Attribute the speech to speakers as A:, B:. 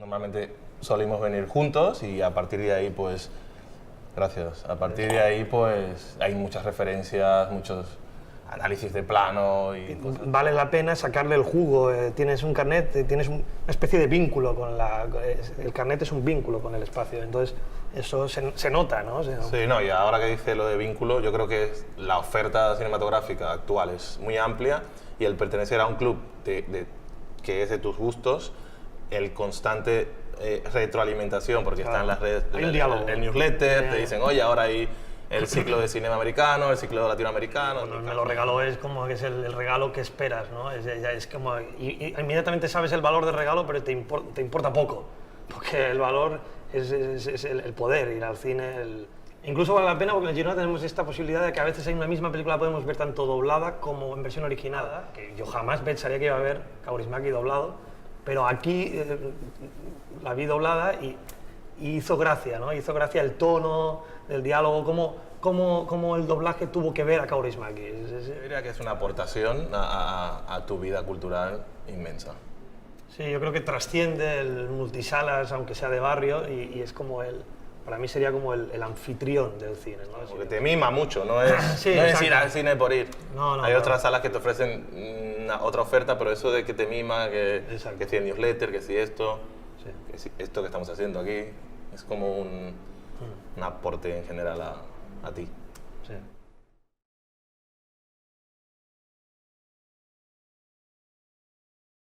A: Normalmente solimos venir juntos y a partir de ahí, pues, gracias. A partir de ahí, pues, hay muchas referencias, muchos análisis de plano y cosas.
B: Vale la pena sacarle el jugo. Tienes un carnet, tienes una especie de vínculo con el carnet es un vínculo con el espacio, entonces eso se nota, ¿no?
A: Sí, no, y ahora que dice lo de vínculo, yo creo que la oferta cinematográfica actual es muy amplia y el pertenecer a un club que es de tus gustos, el constante retroalimentación, porque está en las redes,
B: hay un diálogo.
A: el newsletter, te dicen, oye, ahora hay el ciclo de cinema americano, el ciclo latinoamericano.
B: Bueno, me lo regaló, es como que es el regalo que esperas, ¿no? Es como, y inmediatamente sabes el valor del regalo, pero te importa poco, porque el valor es el poder, ir al cine. Incluso vale la pena porque en el Girona tenemos esta posibilidad de que a veces en una misma película podemos ver tanto doblada como en versión original, que yo jamás pensaría que iba a ver Kaurismäki doblado, pero aquí la vi doblada y hizo gracia, ¿no? Hizo gracia el tono, el diálogo, cómo el doblaje tuvo que ver a Kaurismäki.
A: Yo diría que es una aportación a tu vida cultural inmensa.
B: Sí, yo creo que trasciende el multisalas, aunque sea de barrio, y es como para mí sería como el anfitrión del cine, ¿no?
A: Porque te mima mucho, no es,
B: sí,
A: no es ir al cine por ir.
B: No,
A: hay otras salas que te ofrecen otra oferta, pero eso de que te mima, que si el newsletter, que si esto, que si esto que estamos haciendo aquí, es como un aporte en general a ti.
B: Sí.